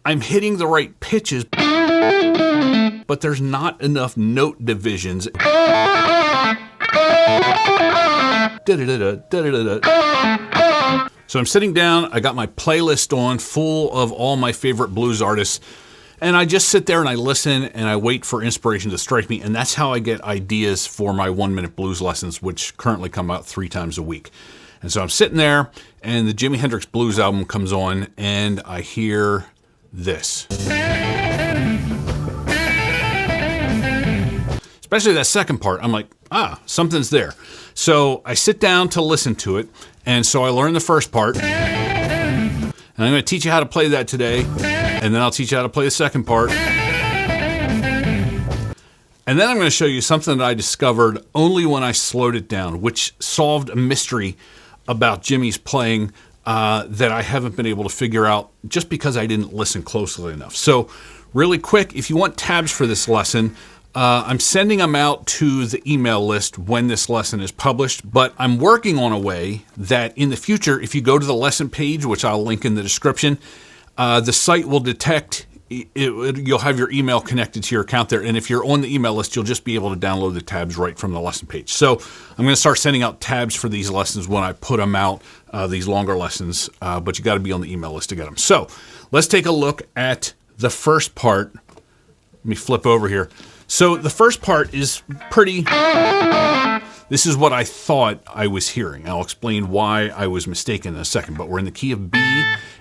I'm hitting the right pitches, but there's not enough note divisions. So I'm sitting down, I got my playlist on full of all my favorite blues artists, and I just sit there and I listen and I wait for inspiration to strike me, and that's how I get ideas for my 1-minute blues lessons, which currently come out 3 times a week. And so I'm sitting there, and the Jimi Hendrix Blues album comes on, and I hear this. Especially that second part, I'm like, something's there. So I sit down to listen to it, and so I learn the first part, and I'm going to teach you how to play that today, and then I'll teach you how to play the second part. And then I'm going to show you something that I discovered only when I slowed it down, which solved a mystery about Jimmy's playing that I haven't been able to figure out just because I didn't listen closely enough. So really quick, if you want tabs for this lesson, I'm sending them out to the email list when this lesson is published, but I'm working on a way that in the future, if you go to the lesson page, which I'll link in the description, the site will detect, you'll have your email connected to your account there, and if you're on the email list, you'll just be able to download the tabs right from the lesson page. So I'm going to start sending out tabs for these lessons when I put them out, these longer lessons, but you got to be on the email list to get them. So let's take a look at the first part. Let me flip over here. So the first part is pretty, this is what I thought I was hearing. I'll explain why I was mistaken in a second, but we're in the key of B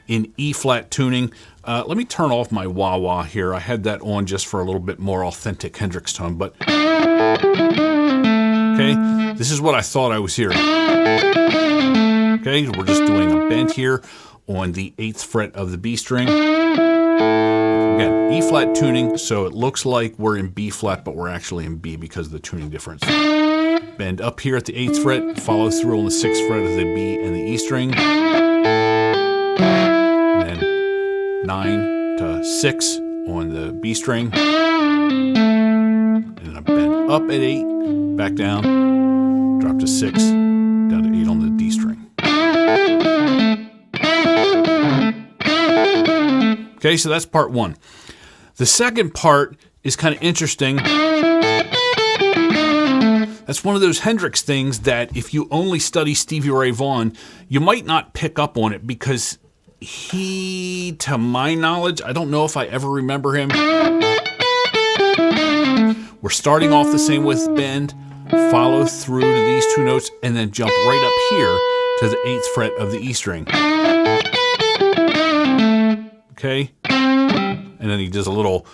in E-flat tuning. Let me turn off my wah-wah here. I had that on just for a little bit more authentic Hendrix tone, but okay, this is what I thought I was hearing. Okay, we're just doing a bend here on the 8th fret of the B string. Again, E-flat tuning, so it looks like we're in B-flat, but we're actually in B because of the tuning difference. Bend up here at the 8th fret, follow through on the 6th fret of the B and the E string. And then 9 to 6 on the B string. And then I bend up at 8, back down, drop to 6, down to 8 on the D string. Okay, so that's part 1. The second part is kind of interesting. That's one of those Hendrix things that if you only study Stevie Ray Vaughan, you might not pick up on it because he, to my knowledge, I don't know if I ever remember him. We're starting off the same with bend, follow through to these 2 notes, and then jump right up here to the 8th fret of the E string. Okay, and then he does a little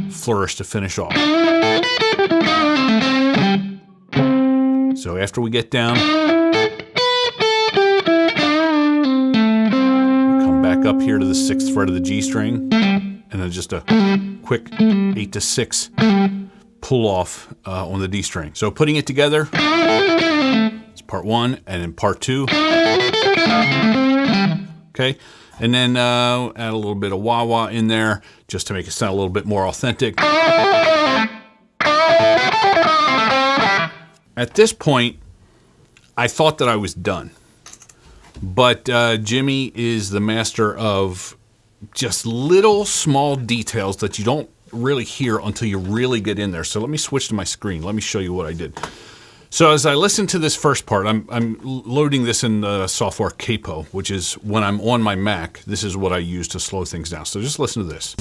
flourish to finish off. So after we get down, we come back up here to the 6th fret of the G string, and then just a quick 8 to 6 pull off on the D string. So putting it together, it's part 1, and then part 2. Okay. And then add a little bit of wah-wah in there just to make it sound a little bit more authentic. At this point, I thought that I was done. But Jimmy is the master of just little small details that you don't really hear until you really get in there. So let me switch to my screen. Let me show you what I did. So as I listen to this first part, I'm loading this in the software Capo, which is when I'm on my Mac, this is what I use to slow things down. So just listen to this.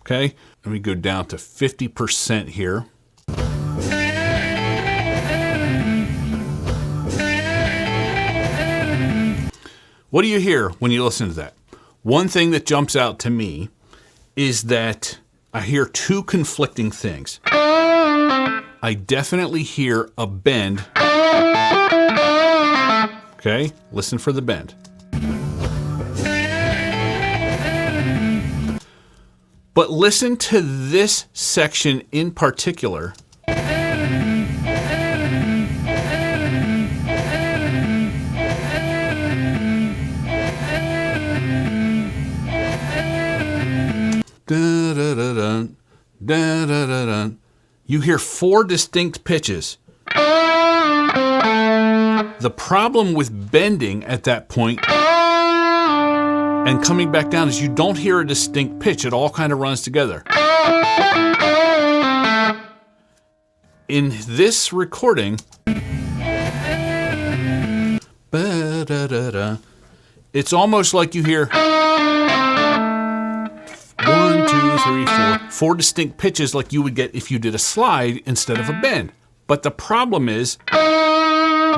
Okay, let me go down to 50% here. What do you hear when you listen to that? One thing that jumps out to me is that I hear 2 conflicting things. I definitely hear a bend. Okay, listen for the bend. But listen to this section in particular. Da-da-da-dun, da-da-da-dun. You hear 4 distinct pitches. The problem with bending at that point and coming back down is you don't hear a distinct pitch. It all kind of runs together. In this recording, it's almost like you hear 1, 2, 3, 4 distinct pitches like you would get if you did a slide instead of a bend. But the problem is,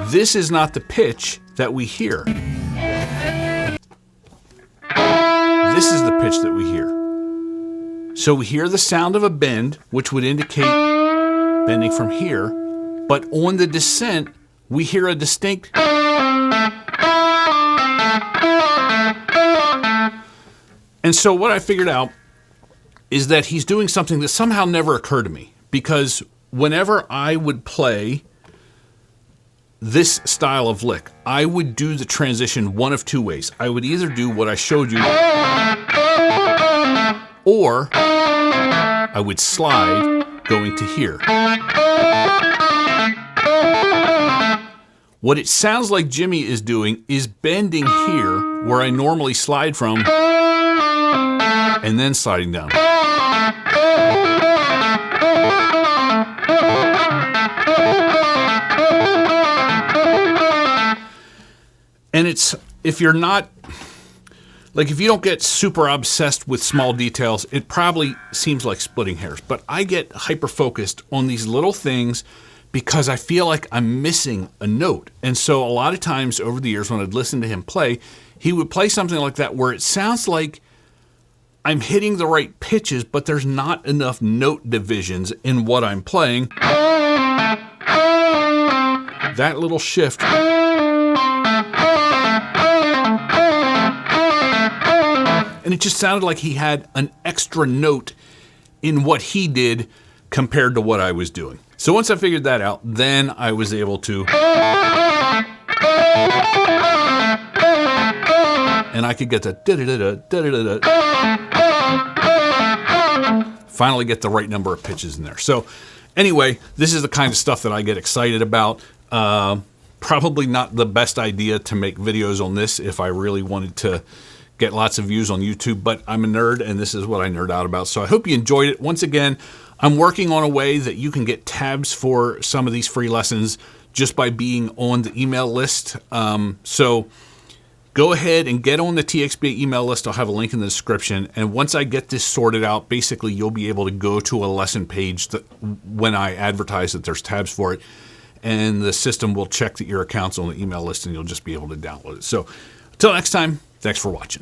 this is not the pitch that we hear. This is the pitch that we hear. So we hear the sound of a bend, which would indicate bending from here, but on the descent, we hear a distinct. And so what I figured out is that he's doing something that somehow never occurred to me, because whenever I would play this style of lick, I would do the transition one of two ways. I would either do what I showed you, or I would slide going to here. What it sounds like Jimi is doing is bending here where I normally slide from and then sliding down. And it's, if you're not, like if you don't get super obsessed with small details, it probably seems like splitting hairs. But I get hyper-focused on these little things because I feel like I'm missing a note. And so a lot of times over the years when I'd listen to him play, he would play something like that where it sounds like I'm hitting the right pitches, but there's not enough note divisions in what I'm playing. That little shift. And it just sounded like he had an extra note in what he did compared to what I was doing. So once I figured that out, then I was able to, and I could get the finally get the right number of pitches in there. So anyway, this is the kind of stuff that I get excited about. Probably not the best idea to make videos on this if I really wanted to get lots of views on YouTube, but I'm a nerd and this is what I nerd out about. So I hope you enjoyed it. Once again, I'm working on a way that you can get tabs for some of these free lessons just by being on the email list. So go ahead and get on the TXBA email list. I'll have a link in the description. And once I get this sorted out, basically you'll be able to go to a lesson page that when I advertise that there's tabs for it, and the system will check that your account's on the email list and you'll just be able to download it. So until next time, thanks for watching.